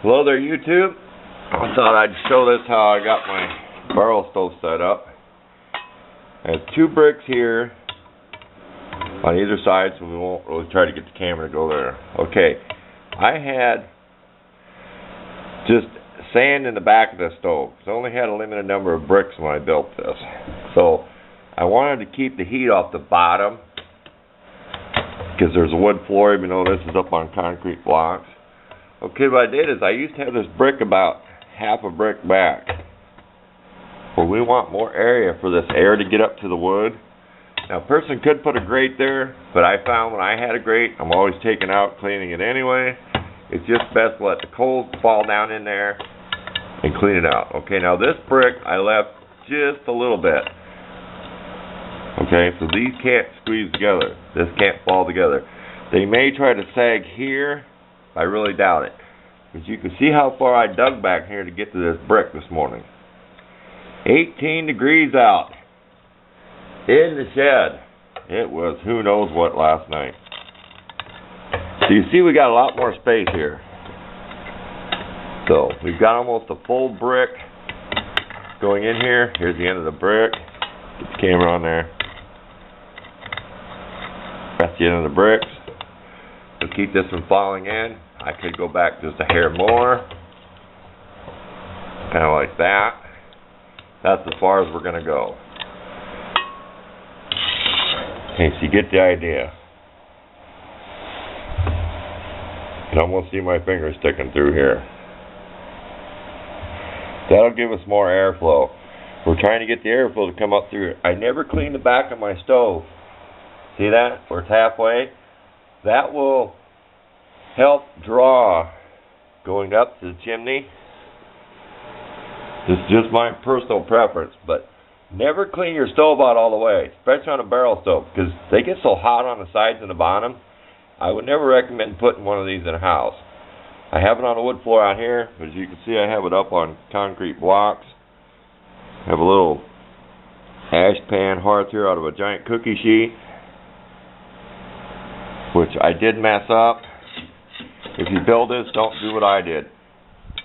Hello there, YouTube. I thought I'd show this how I got my barrel stove set up. I have two bricks here on either side, so we won't really try to get the camera to go there. Okay, I had just sand in the back of the stove. So I only had a limited number of bricks when I built this. So I wanted to keep the heat off the bottom because there's a wood floor, even though this is up on concrete blocks. Okay, what I did is I used to have this brick about half a brick back. Well, we want more area for this air to get up to the wood. Now, a person could put a grate there, but I found when I had a grate, I'm always taking out, cleaning it anyway. It's just best to let the coals fall down in there and clean it out. Okay, now this brick I left just a little bit. Okay, so these can't squeeze together. This can't fall together. They may try to sag here. I really doubt it. But you can see how far I dug back here to get to this brick this morning. 18 degrees out in the shed. It was who knows what last night. So you see we got a lot more space here. So we've got almost a full brick going in here. Here's the end of the brick. Get the camera on there. That's the end of the bricks. To keep this from falling in, I could go back just a hair more. Kind of like that. That's as far as we're going to go. Okay, so you get the idea. You can almost see my fingers sticking through here. That'll give us more airflow. We're trying to get the airflow to come up through it. I never cleaned the back of my stove. See that? Where it's halfway? That will help draw going up to the chimney. This is just my personal preference, but never clean your stove out all the way, especially on a barrel stove, because they get so hot on the sides and the bottom. I would never recommend putting one of these in a house. I have it on the wood floor out here. As you can see, I have it up on concrete blocks. I have a little ash pan hearth here out of a giant cookie sheet, which I did mess up. If you build this, don't do what I did.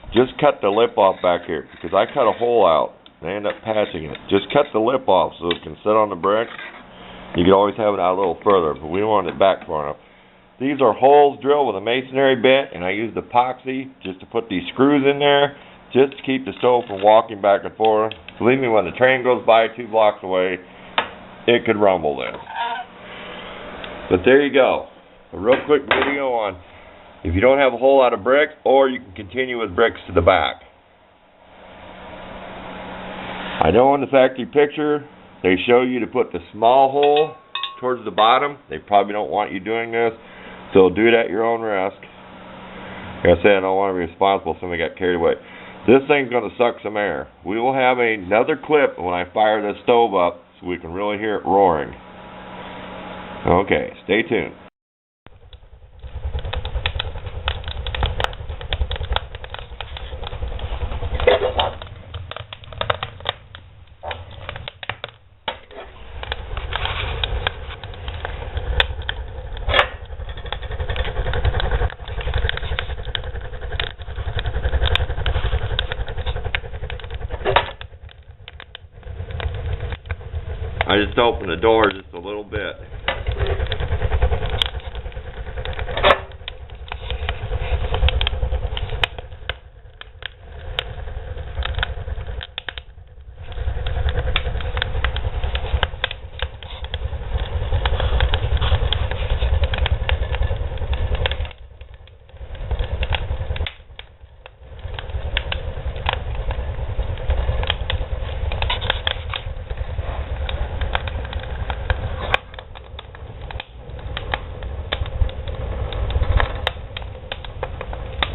Just cut the lip off back here, because I cut a hole out and I end up patching it. Just cut the lip off so it can sit on the brick. You can always have it out a little further, but we want it back far enough. These are holes drilled with a masonry bit, and I used epoxy just to put these screws in there, just to keep the stove from walking back and forth. Believe me, when the train goes by 2 blocks away, it could rumble this. But there you go. A real quick video on if you don't have a whole lot of bricks, or you can continue with bricks to the back. I know in the factory picture they show you to put the small hole towards the bottom. They probably don't want you doing this, so do it at your own risk. Like I said, I don't want to be responsible if somebody got carried away. This thing's going to suck some air. We will have another clip when I fire this stove up so we can really hear it roaring. Okay, stay tuned. I just opened the door just a little bit.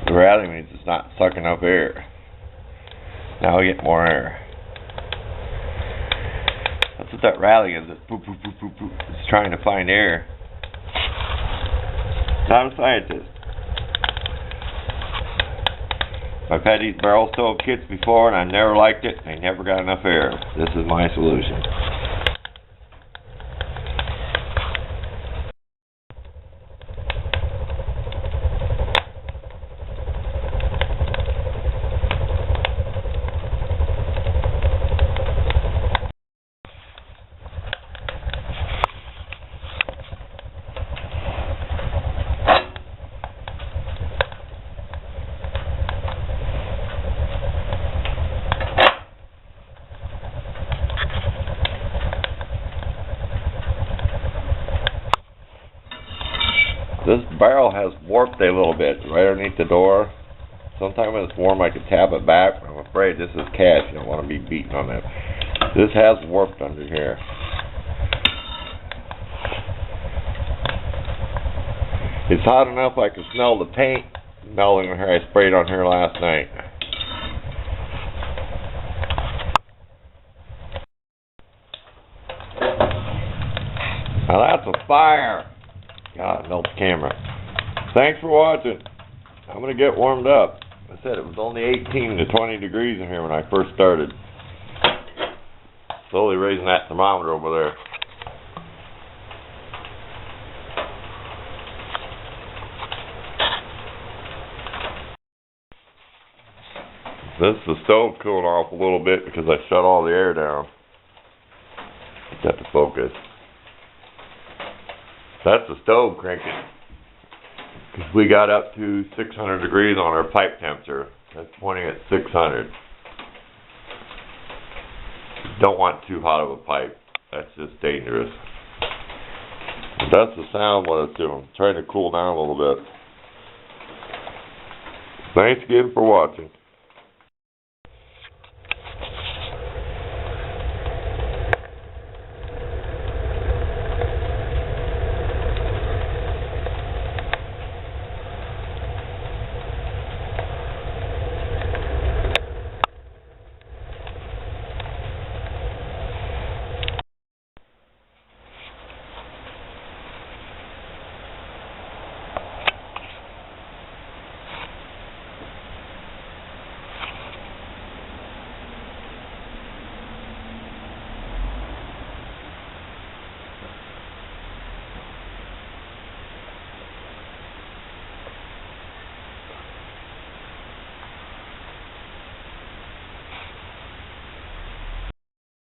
The rattling means it's not sucking up air. Now we get more air. That's what that rattling is. It's poop, poop, poop, poop, poop. It's trying to find air. I'm a scientist. I've had these barrel stove kits before and I never liked it. They never got enough air. This is my solution. This barrel has warped a little bit right underneath the door. Sometimes when it's warm I can tap it back, but I'm afraid this is cast. You don't want to be beating on that. This has warped under here. It's hot enough I can smell the paint melting on here. I sprayed on here last night. Now that's a fire. God, it melts the camera. Thanks for watching. I'm going to get warmed up. I said it was only 18 to 20 degrees in here when I first started. Slowly raising that thermometer over there. This is the stove cooling off a little bit because I shut all the air down. Got to focus. That's the stove cranking. Because we got up to 600 degrees on our pipe temperature. That's pointing at 600. Don't want too hot of a pipe. That's just dangerous. That's the sound what it's doing. Trying to cool down a little bit. Thanks again for watching.